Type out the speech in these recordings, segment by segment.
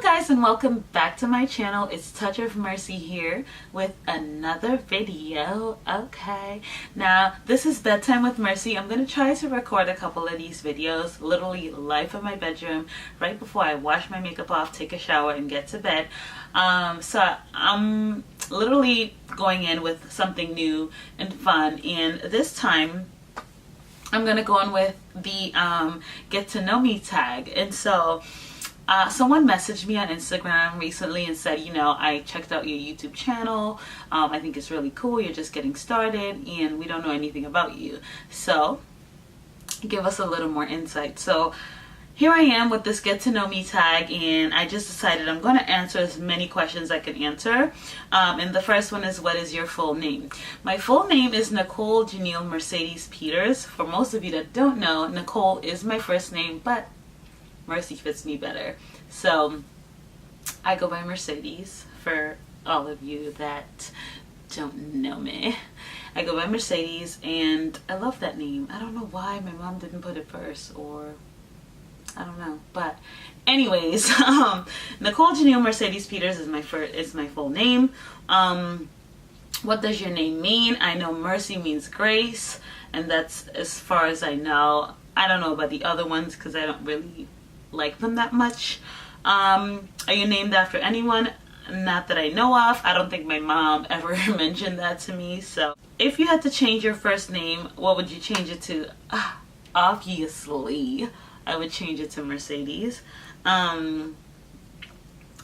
guys, and welcome back to my channel. It's Touch of Mercy here with another video. Okay, now this is Bedtime with Mercy. I'm gonna try to record a couple of these videos literally live in my bedroom right before I wash my makeup off, take a shower, and get to bed. So I'm literally going in with something new and fun, and this time I'm gonna go in with the get to know me tag. And so someone messaged me on Instagram recently and said, I checked out your YouTube channel. I think it's really cool. You're just getting started and we don't know anything about you. So give us a little more insight. So here I am with this get to know me tag, and I just decided I'm going to answer as many questions I can answer. And the first one is, what is your full name? My full name is Nicole Janelle Mercedes Peters. For most of you that don't know, Nicole is my first name, but Mercy fits me better. So I go by Mercedes for all of you that don't know me. I go by Mercedes, and I love that name. I don't know why my mom didn't put it first, or I don't know. But anyways, Nicole Janelle Mercedes Peters is my full name. What does your name mean? I know Mercy means grace, and that's as far as I know. I don't know about the other ones because I don't really like them that much. Are you named after anyone? Not that I know of. I don't think my mom ever mentioned that to me. So if you had to change your first name, what would you change it to? Obviously I would change it to Mercedes. And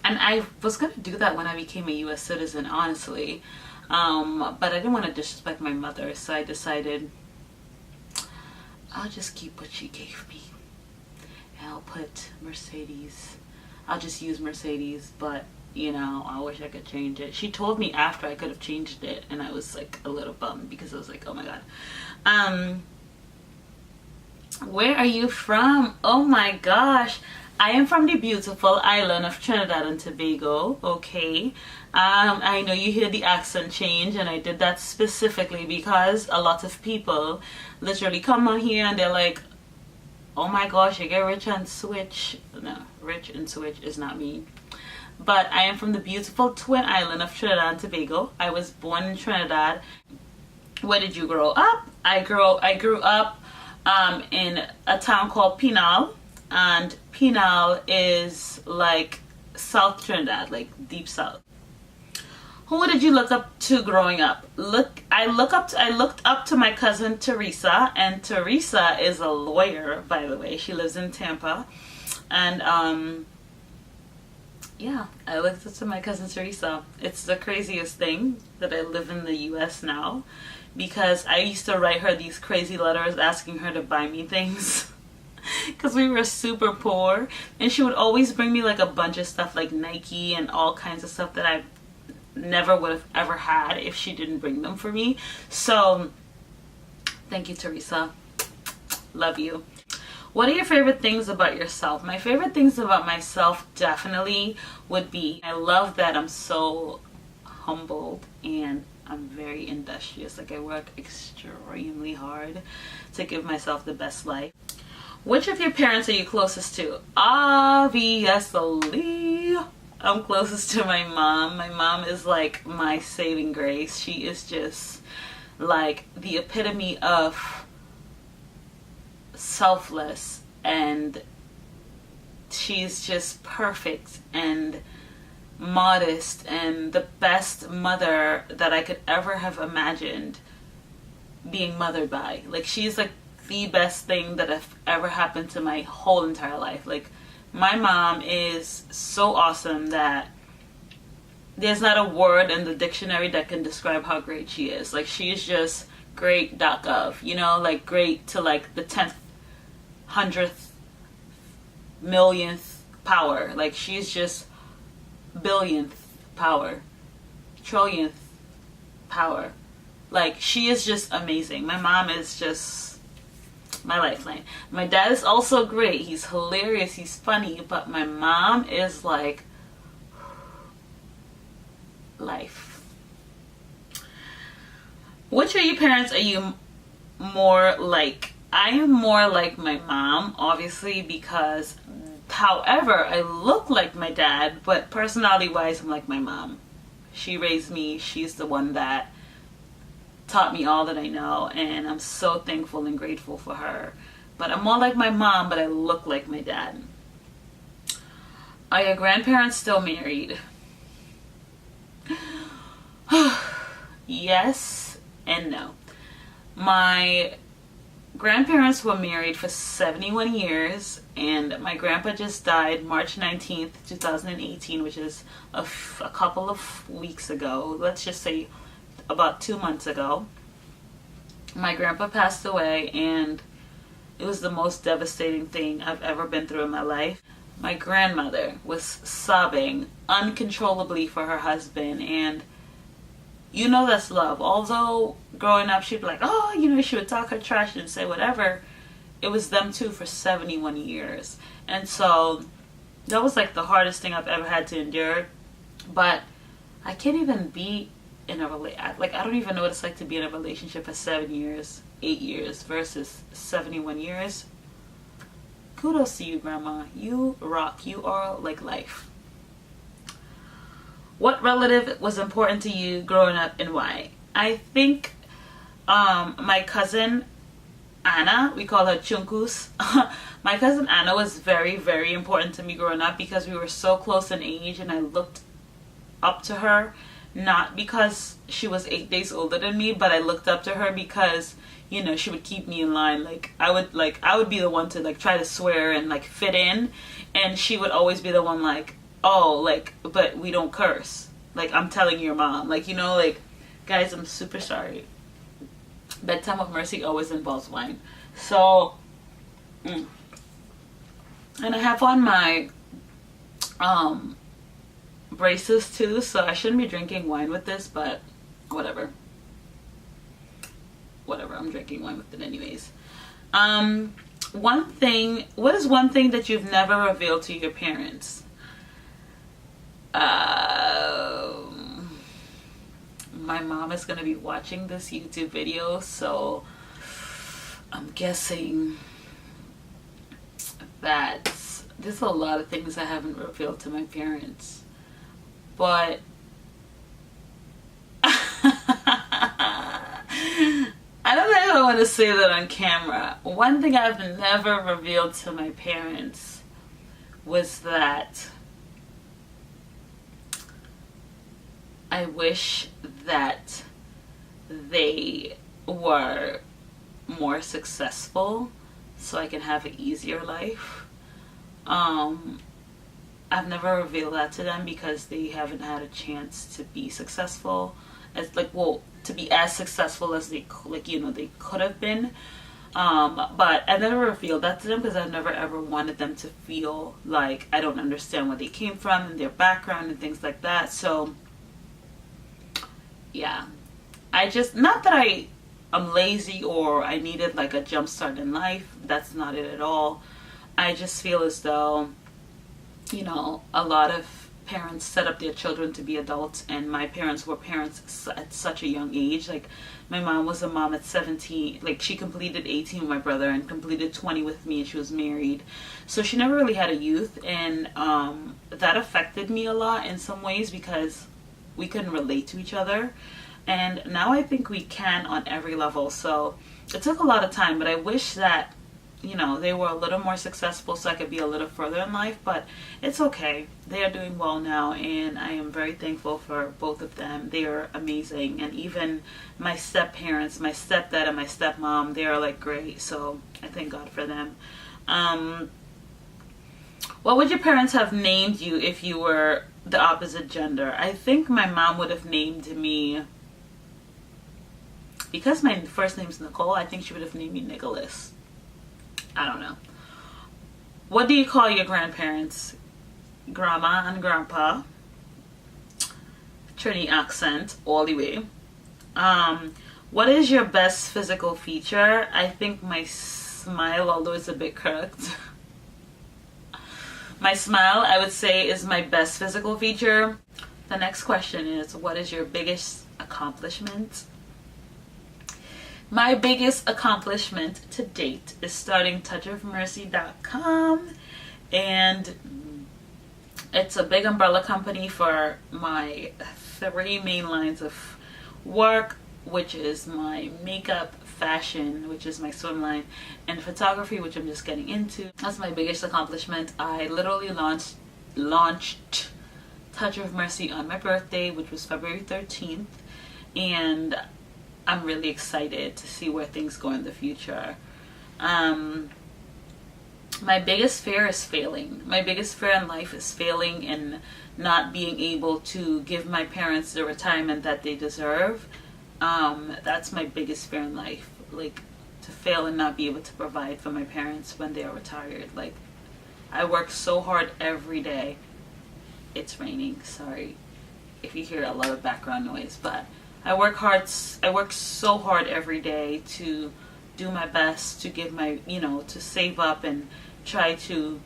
I was gonna do that when I became a US citizen, honestly, but I didn't want to disrespect my mother, so I decided I'll just keep what she gave me. I'll put Mercedes. I'll just use Mercedes, but I wish I could change it. She told me after I could have changed it, and I was like a little bummed because I was like, oh my god. Where are you from? Oh my gosh, I am from the beautiful island of Trinidad and Tobago. Okay, I know you hear the accent change, and I did that specifically because a lot of people literally come on here and they're like, oh my gosh, you get rich and switch. No, rich and switch is not me. But I am from the beautiful twin island of Trinidad and Tobago. I was born in Trinidad. Where did you grow up? I grew up in a town called Pinal, and Pinal is like South Trinidad, like deep south. Who did you look up to growing up? I looked up to my cousin Teresa, and Teresa is a lawyer, by the way. She lives in Tampa. And yeah, I looked up to my cousin Teresa. It's the craziest thing that I live in the US now, because I used to write her these crazy letters asking her to buy me things because we were super poor, and she would always bring me like a bunch of stuff like Nike and all kinds of stuff that I never would have ever had if she didn't bring them for me. So thank you, Teresa. Love you. What are your favorite things about yourself? My favorite things about myself definitely would be, I love that I'm so humbled and I'm very industrious. Like, I work extremely hard to give myself the best life. Which of your parents are you closest to? Obviously, I'm closest to my mom. My mom is like my saving grace. She is just like the epitome of selfless, and she's just perfect and modest and the best mother that I could ever have imagined being mothered by. Like, she's like the best thing that have ever happened to my whole entire life. Like, my mom is so awesome that there's not a word in the dictionary that can describe how great she is. Like, she's just great.gov, like great to like the 10th, 100th, millionth power. Like, she's just billionth power, trillionth power. Like, she is just amazing. My mom is just my lifeline. My dad is also great. He's hilarious. He's funny. But my mom is like life. Which of your parents are you more like? I am more like my mom, obviously, because However, I look like my dad, but personality-wise, I'm like my mom. She raised me. She's the one that taught me all that I know, and I'm so thankful and grateful for her. But I'm more like my mom, but I look like my dad. Are your grandparents still married? Yes and no. My grandparents were married for 71 years, and my grandpa just died March 19th, 2018, which is a couple of weeks ago. Let's just say about 2 months ago. My grandpa passed away, and it was the most devastating thing I've ever been through in my life. My grandmother was sobbing uncontrollably for her husband, and you know that's love. Although growing up she'd be like, oh, you know, she would talk her trash and say whatever. It was them two for 71 years. And so that was like the hardest thing I've ever had to endure. But I can't even be in a like, I don't even know what it's like to be in a relationship for 7 years, 8 years versus 71 years. Kudos to you, Grandma. You rock. You are like life. What relative was important to you growing up and why? I think my cousin Anna, we call her Chunkus. My cousin Anna was very, very important to me growing up because we were so close in age, and I looked up to her, not because she was 8 days older than me, but I looked up to her because, you know, she would keep me in line. I would be the one to like try to swear and like fit in, and she would always be the one like, oh, like, but we don't curse. Like, I'm telling your mom. Like, you know, like, guys, I'm super sorry. Bedtime with Mercy always involves wine. So, and I have on my braces too, so I shouldn't be drinking wine with this, but whatever. Whatever, I'm drinking wine with it anyways. What is one thing that you've never revealed to your parents? My mom is gonna be watching this YouTube video, so I'm guessing that there's a lot of things I haven't revealed to my parents, but I don't know if I want to say that on camera. One thing I've never revealed to my parents was that I wish that they were more successful so I can have an easier life. I've never revealed that to them because they haven't had a chance to be successful as to be as successful as they could have been. But I never revealed that to them because I never ever wanted them to feel like I don't understand where they came from and their background and things like that. So yeah, not that I'm lazy or I needed like a jump start in life. That's not it at all. I just feel as though, you know, a lot of parents set up their children to be adults, and my parents were parents at such a young age. Like, my mom was a mom at 17. Like, she completed 18 with my brother and completed 20 with me, and she was married. So she never really had a youth, and that affected me a lot in some ways because we couldn't relate to each other. And now I think we can on every level. So it took a lot of time, but I wish that, you know, they were a little more successful so I could be a little further in life. But it's okay. They are doing well now, and I am very thankful for both of them. They are amazing. And even my step-parents, my stepdad and my stepmom, they are like great. So I thank God for them. What would your parents have named you if you were the opposite gender? I think my mom would have named me, because my first name's Nicole, I think she would have named me Nicholas. I don't know. What do you call your grandparents? Grandma and grandpa. Trini accent all the way. What is your best physical feature? I think my smile, although it's a bit crooked. My smile, I would say, is my best physical feature. The next question is, what is your biggest accomplishment? My biggest accomplishment to date is starting touchofmercy.com and it's a big umbrella company for my three main lines of work, which is my makeup, fashion, which is my swim line, and photography, which I'm just getting into. That's my biggest accomplishment. I literally launched Touch of Mercy on my birthday, which was February 13th, and I'm really excited to see where things go in the future. My biggest fear is failing. My biggest fear in life is failing and not being able to give my parents the retirement that they deserve. That's my biggest fear in life, like to fail and not be able to provide for my parents when they are retired. Like, I work so hard every day. It's raining, sorry if you hear a lot of background noise, but I work so hard every day to do my best to give my, to save up and try to,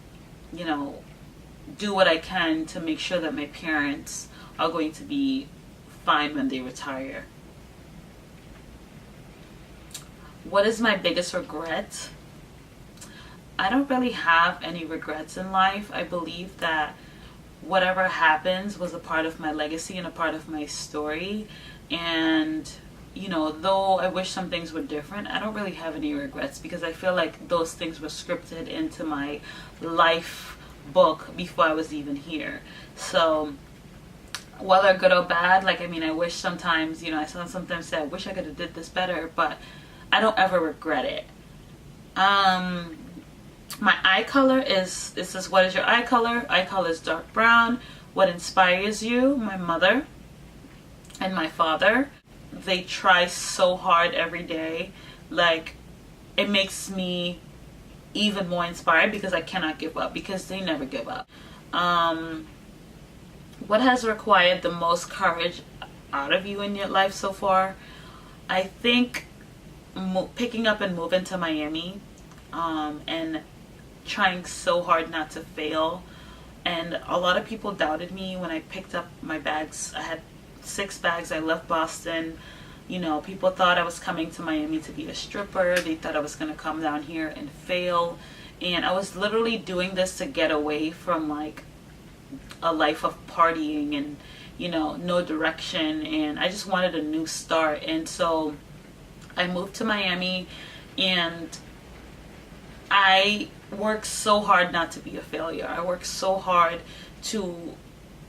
do what I can to make sure that my parents are going to be fine when they retire. What is my biggest regret? I don't really have any regrets in life. I believe that whatever happens was a part of my legacy and a part of my story. And, though I wish some things were different, I don't really have any regrets because I feel like those things were scripted into my life book before I was even here. So whether good or bad, I wish sometimes, I sometimes say I wish I could have did this better, but I don't ever regret it. My eye color is, it says, what is your eye color? Eye color is dark brown. What inspires you? My mother and my father. They try so hard every day. Like, it makes me even more inspired because I cannot give up, because they never give up. What has required the most courage out of you in your life so far? I think picking up and moving to Miami, and trying so hard not to fail. And a lot of people doubted me when I picked up my bags. I had 6 bags. I left Boston. People thought I was coming to Miami to be a stripper. They thought I was going to come down here and fail. And I was literally doing this to get away from a life of partying and, no direction. And I just wanted a new start. And so I moved to Miami, and I worked so hard not to be a failure. I worked so hard to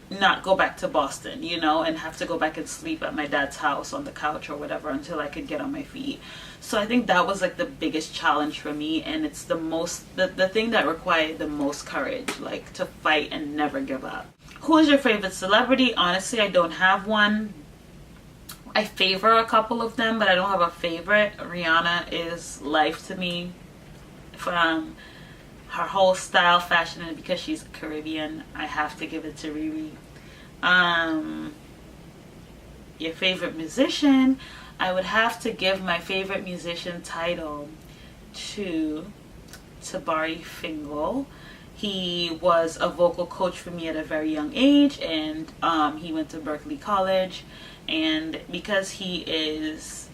not go back to Boston, and have to go back and sleep at my dad's house on the couch or whatever until I could get on my feet. So I think that was the biggest challenge for me, and it's the thing that required the most courage, to fight and never give up. Who is your favorite celebrity? Honestly, I don't have one. I favor a couple of them, but I don't have a favorite. Rihanna is life to me. From her whole style, fashion, and because she's Caribbean, I have to give it to Riri. Your favorite musician? I would have to give my favorite musician title to Tabari Fingal. He was a vocal coach for me at a very young age, and he went to Berklee College. And because he is,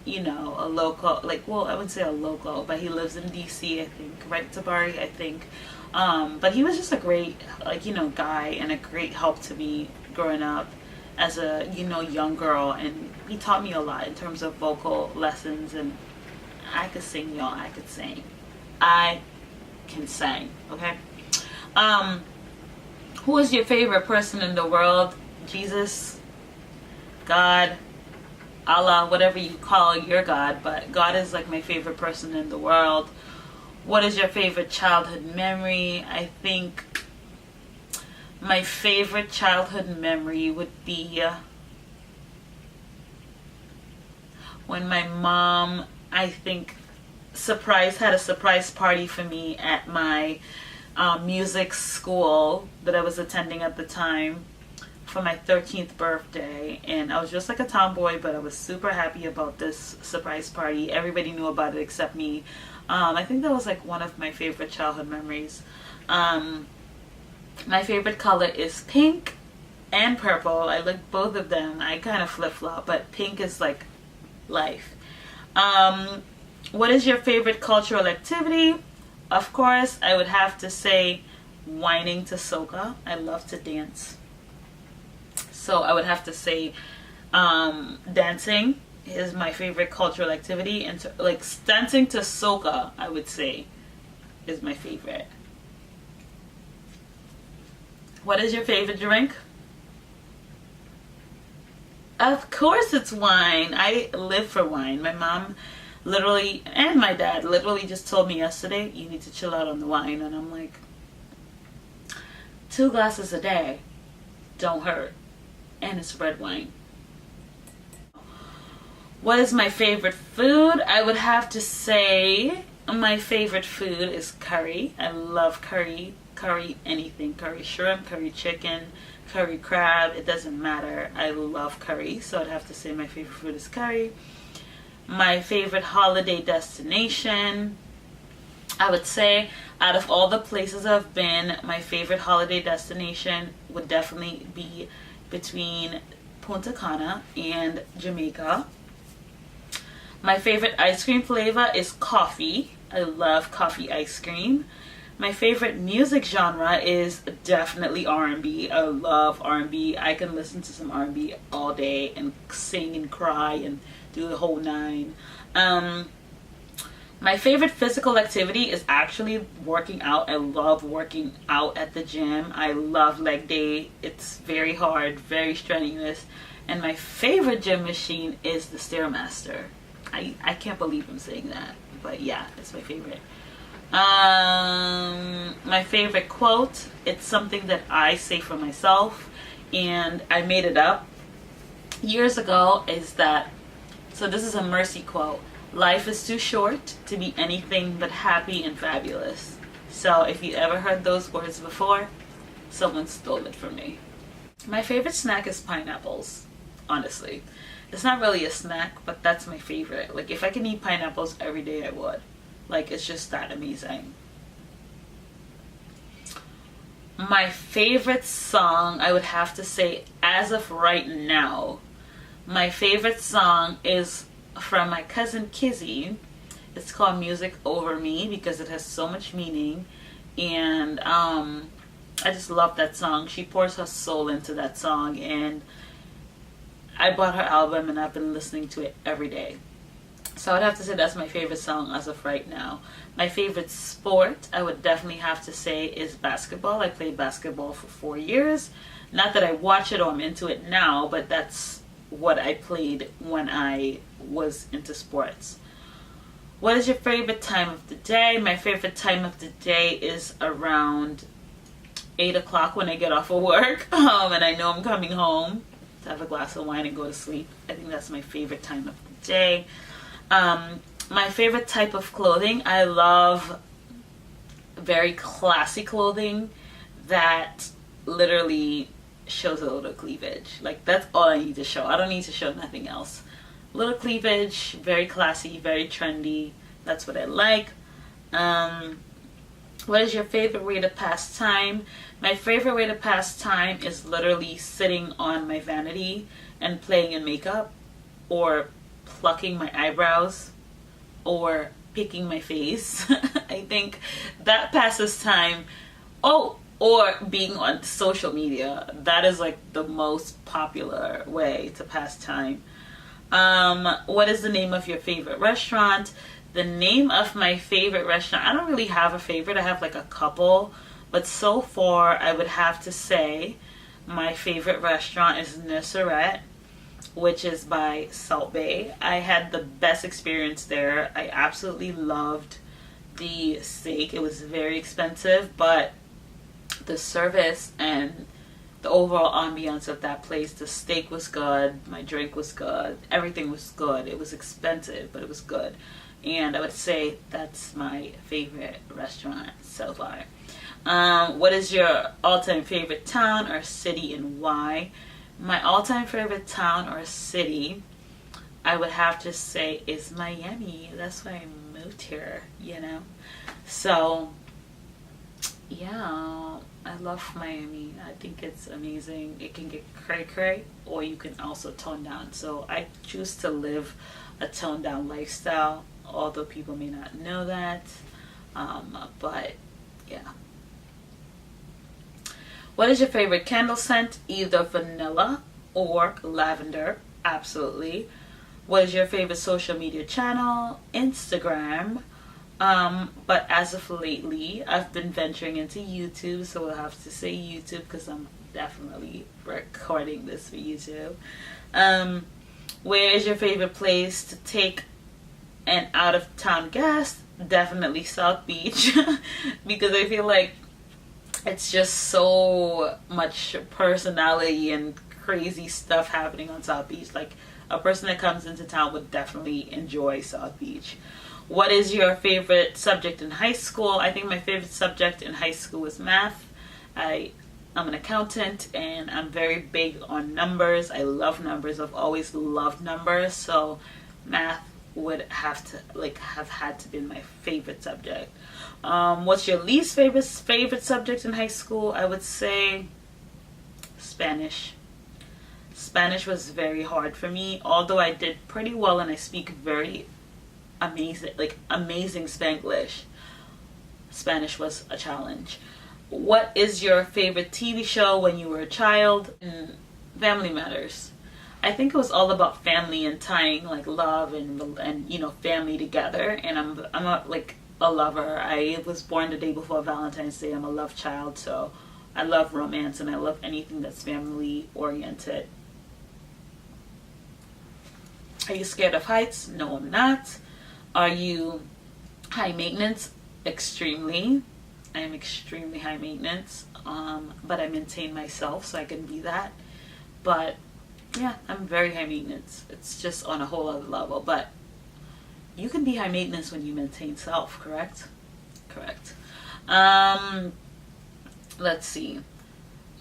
a local, I wouldn't say a local, but he lives in DC, I think, right, Tabari, I think. But he was just a great, guy and a great help to me growing up as a, young girl. And he taught me a lot in terms of vocal lessons. And I could sing, y'all. I could sing. I can sing, okay? Who is your favorite person in the world? Jesus, God, Allah, whatever you call your God, but God is my favorite person in the world. What is your favorite childhood memory? I think my favorite childhood memory would be when my mom, I think, had a surprise party for me at my music school that I was attending at the time for my 13th birthday. And I was just like a tomboy, but I was super happy about this surprise party. Everybody knew about it except me. I think that was one of my favorite childhood memories. My favorite color is pink and purple. I like both of them. I kind of flip-flop, but pink is life. What is your favorite cultural activity? Of course, I would have to say whining to soca. I love to dance. So I would have to say dancing is my favorite cultural activity, and like dancing to soca, I would say, is my favorite. What is your favorite drink? Of course it's wine. I live for wine. My mom literally, and my dad literally just told me yesterday, you need to chill out on the wine. And I'm like, 2 glasses a day don't hurt. And it's red wine. What is my favorite food? I would have to say my favorite food is curry. I love curry. Curry anything. Curry shrimp, curry chicken, curry crab. It doesn't matter. I love curry. So I'd have to say my favorite food is curry. My favorite holiday destination, I would say out of all the places I've been, my favorite holiday destination would definitely be between Punta Cana and Jamaica. My favorite ice cream flavor is coffee. I love coffee ice cream. My favorite music genre is definitely R&B. I love R&B. I can listen to some R&B all day and sing and cry and do the whole nine. My favorite physical activity is actually working out. I love working out at the gym. I love leg day. It's very hard, very strenuous. And my favorite gym machine is the Stairmaster. I can't believe I'm saying that, but yeah, it's my favorite. My favorite quote, it's something that I say for myself, and I made it up years ago, is that, so this is a Mercy quote: life is too short to be anything but happy and fabulous. So if you ever heard those words before, someone stole it from me. My favorite snack is pineapples, honestly. It's not really a snack, but that's my favorite. Like, if I can eat pineapples every day, I would. Like, it's just that amazing. My favorite song, I would have to say, as of right now, my favorite song is from my cousin Kizzy. It's called Music Over Me because it has so much meaning. And I just love that song. She pours her soul into that song, and I bought her album and I've been listening to it every day. So I'd have to say that's my favorite song as of right now. My favorite sport, I would definitely have to say, is basketball. I played basketball for 4 years. Not that I watch it or I'm into it now, but that's what I played when I was into sports. What is your favorite time of the day? My favorite time of the day is around 8 o'clock when I get off of work and I know I'm coming home to have a glass of wine and go to sleep. I think that's my favorite time of the day. My favorite type of clothing, I love very classy clothing that literally shows a little cleavage. Like, that's all I need to show. I don't need to show nothing else. Little cleavage, very classy, very trendy. That's what I like. What is your favorite way to pass time? My favorite way to pass time is literally sitting on my vanity and playing in makeup, or plucking my eyebrows, or picking my face. I think that passes time. Oh, or being on social media. That is like the most popular way to pass time. What is the name of your favorite restaurant? The name of my favorite restaurant, I don't really have a favorite. I have like a couple, but so far I would have to say my favorite restaurant is Nusret, which is by Salt Bay. I had the best experience there. I absolutely loved the steak. It was very expensive, but the service and the overall ambiance of that place, the steak was good, my drink was good, everything was good. It was expensive, but it was good. And I would say that's my favorite restaurant so far. What is your all-time favorite town or city, and why? My all-time favorite town or city, I would have to say, is Miami. That's why I moved here, you know. So yeah, I love Miami. I think it's amazing. It can get cray cray, or you can also tone down. So I choose to live a toned down lifestyle, although people may not know that. But yeah. What is your favorite candle scent? Either vanilla or lavender. Absolutely. What is your favorite social media channel? Instagram. But as of lately, I've been venturing into YouTube, so we'll have to say YouTube because I'm definitely recording this for YouTube. Where is your favorite place to take an out-of-town guest? Definitely South Beach because I feel like it's just so much personality and crazy stuff happening on South Beach. Like, a person that comes into town would definitely enjoy South Beach. What is your favorite subject in high school? I think my favorite subject in high school was math. I'm an accountant and I'm very big on numbers. I love numbers. I've always loved numbers. So math would have had to be my favorite subject. What's your least favorite subject in high school? I would say Spanish. Spanish was very hard for me, although I did pretty well and I speak very amazing Spanglish. Spanish was a challenge. What is your favorite TV show when you were a child? Family Matters. I think it was all about family and tying like love and you know, family together. And I'm a lover. I was born the day before Valentine's Day. I'm a love child, so I love romance and I love anything that's family oriented. Are you scared of heights? No, I'm not. Are you high maintenance? Extremely. I am extremely high maintenance, but I maintain myself so I can be that. But yeah, I'm very high maintenance. It's just on a whole other level. But you can be high maintenance when you maintain self, correct? Correct. Let's see.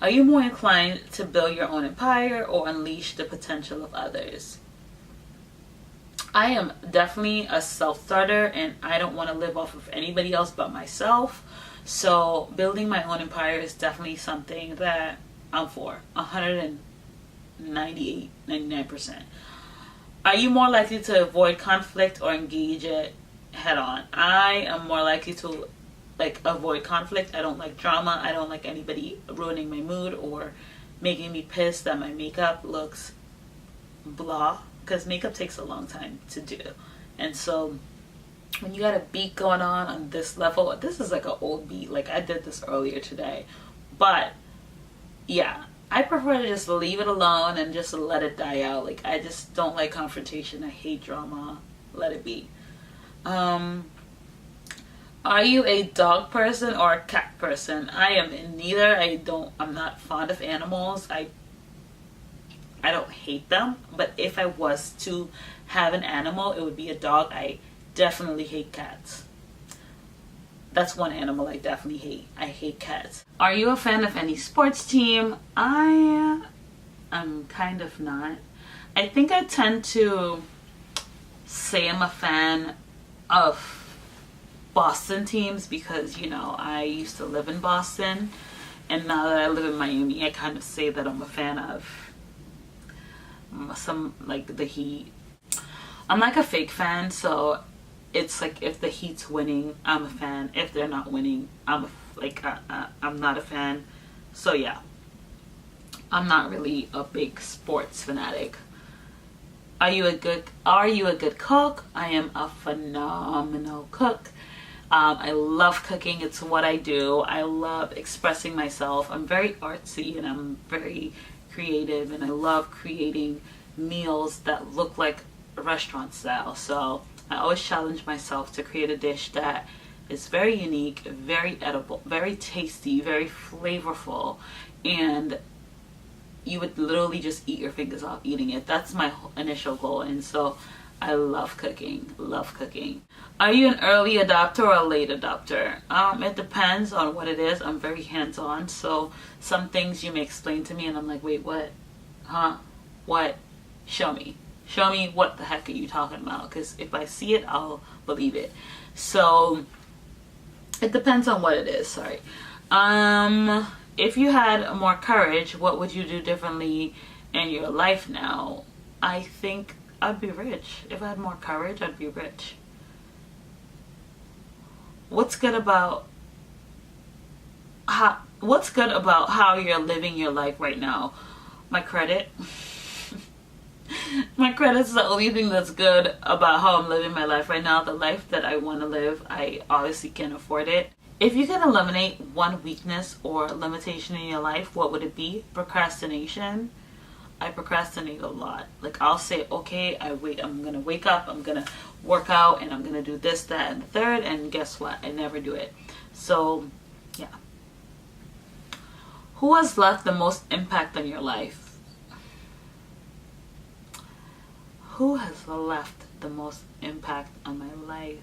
Are you more inclined to build your own empire or unleash the potential of others? I am definitely a self-starter and I don't want to live off of anybody else but myself. So building my own empire is definitely something that I'm for. 99%. Are you more likely to avoid conflict or engage it head on? I am more likely to avoid conflict. I don't like drama. I don't like anybody ruining my mood or making me pissed that my makeup looks blah, because makeup takes a long time to do. And so when you got a beat going on this level, this is like an old beat. Like, I did this earlier today. But yeah, I prefer to just leave it alone and just let it die out. Like, I just don't like confrontation. I hate drama. Let it be. Are you a dog person or a cat person? I am neither. I'm not fond of animals. I don't hate them, but if I was to have an animal, it would be a dog. I definitely hate cats. That's one animal I definitely hate. I hate cats. Are you a fan of any sports team? I am kind of not. I think I tend to say I'm a fan of Boston teams because, you know, I used to live in Boston, and now that I live in Miami, I kind of say that I'm a fan of some, like, the Heat. I'm like a fake fan, so it's like if the Heat's winning, I'm a fan. If they're not winning, I'm not a fan. So yeah, I'm not really a big sports fanatic. Are you a good cook? I am a phenomenal cook. I love cooking. It's what I do. I love expressing myself. I'm very artsy and I'm very creative, and I love creating meals that look like restaurant style. So I always challenge myself to create a dish that is very unique, very edible, very tasty, very flavorful, and you would literally just eat your fingers off eating it. That's my initial goal, and so I love cooking. Love cooking. Are you an early adopter or a late adopter? It depends on what it is. I'm very hands-on, so some things you may explain to me and I'm like, wait, what? Huh? What? Show me. Show me what the heck are you talking about? Because if I see it, I'll believe it. So it depends on what it is. Sorry. If you had more courage, what would you do differently in your life now? I think I'd be rich. If I had more courage, I'd be rich. What's good about what's good about how you're living your life right now? My credit. My credit's the only thing that's good about how I'm living my life right now. The life that I want to live, I obviously can't afford it. If you can eliminate one weakness or limitation in your life, what would it be? Procrastination. I procrastinate a lot. Like, I'll say, okay, I'm gonna wake up, I'm gonna work out, and I'm gonna do this, that, and the third, and guess what? I never do it. So, yeah. Who has left the most impact on your life? Who has left the most impact on my life?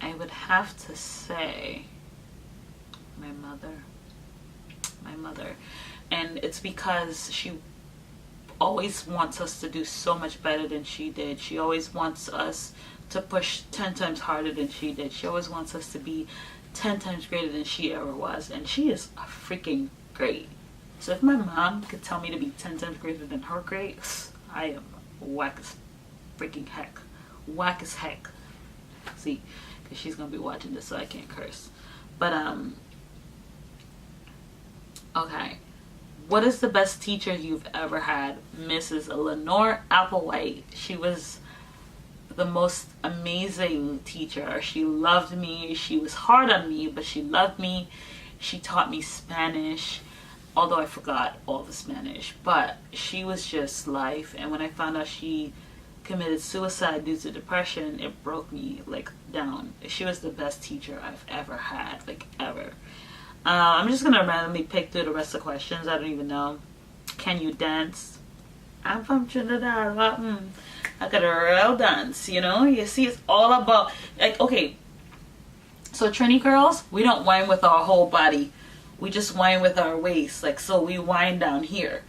I would have to say my mother. My mother. And it's because she always wants us to do so much better than she did. She always wants us to push 10 times harder than she did. She always wants us to be 10 times greater than she ever was. And she is freaking great. So if my mom could tell me to be 10 times greater than her great, I am whack as freaking heck. Whack as heck. See, because she's going to be watching this, so I can't curse. But, okay. What is the best teacher you've ever had? Mrs. Lenore Applewhite. She was the most amazing teacher. She loved me. She was hard on me, but she loved me. She taught me Spanish, although I forgot all the Spanish. But she was just life. And when I found out she committed suicide due to depression, it broke me like down. She was the best teacher I've ever had, like ever. I'm just gonna randomly pick through the rest of the questions. I don't even know. Can you dance? I'm from Trinidad. Well, I got a real dance, you know? You see, it's all about, like, okay. So Trini girls, we don't whine with our whole body. We just whine with our waist. Like, so we whine down here.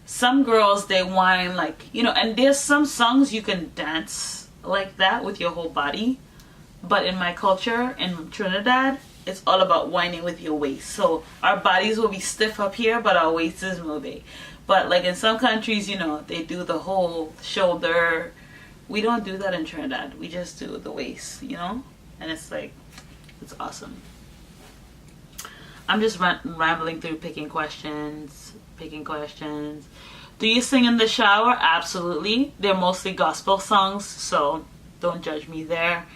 Some girls, they whine like, you know, and there's some songs you can dance like that with your whole body. But in my culture, in Trinidad, it's all about whining with your waist. So our bodies will be stiff up here, but our waist is moving. But like in some countries, you know, they do the whole shoulder. We don't do that in Trinidad. We just do the waist, you know? And it's like, it's awesome. I'm just rambling through picking questions. Do you sing in the shower? Absolutely. They're mostly gospel songs, so don't judge me there.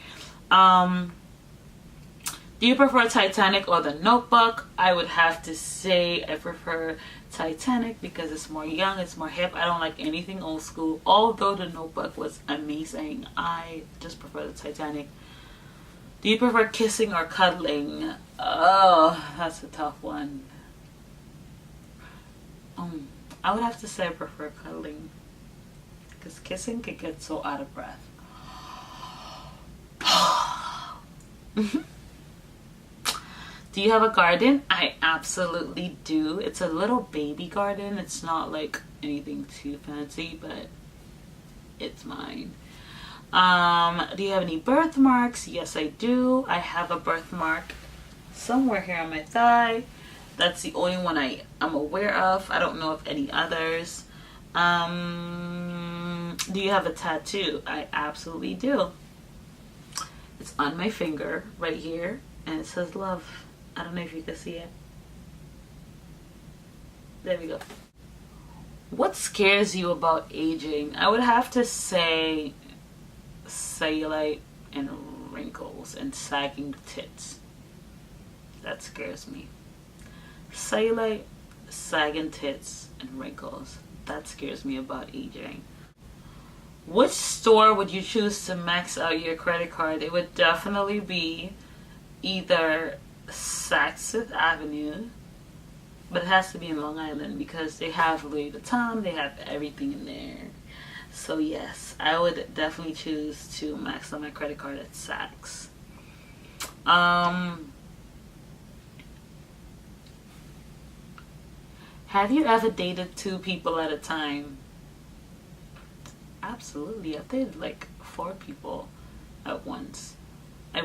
Do you prefer Titanic or The Notebook? I would have to say I prefer Titanic because it's more young, it's more hip. I don't like anything old school. Although The Notebook was amazing, I just prefer the Titanic. Do you prefer kissing or cuddling? Oh, that's a tough one. I would have to say I prefer cuddling because kissing could get so out of breath. Do you have a garden? I absolutely do. It's a little baby garden. It's not like anything too fancy, but it's mine. Do you have any birthmarks? Yes, I do. I have a birthmark somewhere here on my thigh. That's the only one I'm aware of. I don't know of any others. Do you have a tattoo? I absolutely do. It's on my finger right here, and it says love. I don't know if you can see it. There we go. What scares you about aging? I would have to say cellulite and wrinkles and sagging tits. That scares me. Cellulite, sagging tits, and wrinkles. That scares me about aging. Which store would you choose to max out your credit card? It would definitely be either Saks Fifth Avenue, but it has to be in Long Island because they have Louis Vuitton, they have everything in there. So yes, I would definitely choose to max out my credit card at Saks. Have you ever dated 2 people at a time? Absolutely. I've dated like 4 people at once. I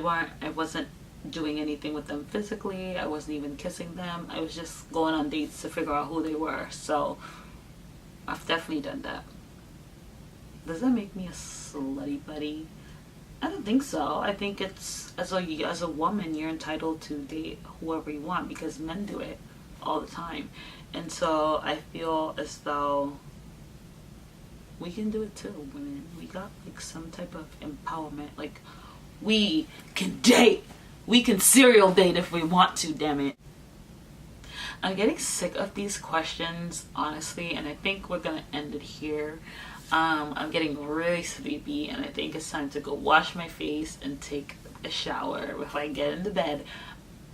wasn't doing anything with them physically. I wasn't even kissing them. I was just going on dates to figure out who they were. So I've definitely done that. Does that make me a slutty buddy? I don't think so. I think it's as a woman, you're entitled to date whoever you want because men do it all the time. And so I feel as though we can do it too, women. We got like some type of empowerment. Like, we can date. We can serial date if we want to, damn it. I'm getting sick of these questions, honestly, and I think we're gonna end it here. I'm getting really sleepy, and I think it's time to go wash my face and take a shower before I get into bed.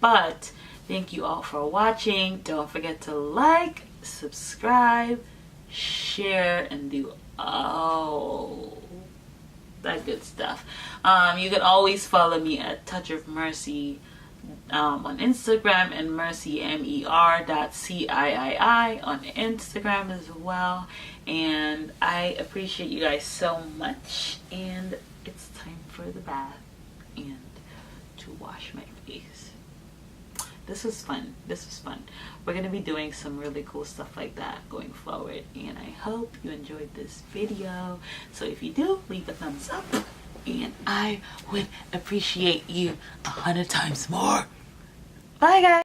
But thank you all for watching. Don't forget to like, subscribe, share, and do all that good stuff. You can always follow me at Touch of Mercy on Instagram, and Mercy MER.CIII on Instagram as well. And I appreciate you guys so much, and it's time for the bath and to wash my face. This was fun. We're gonna be doing some really cool stuff like that going forward, and I hope you enjoyed this video. So if you do, leave a thumbs up, and I would appreciate you 100 times more. Bye guys.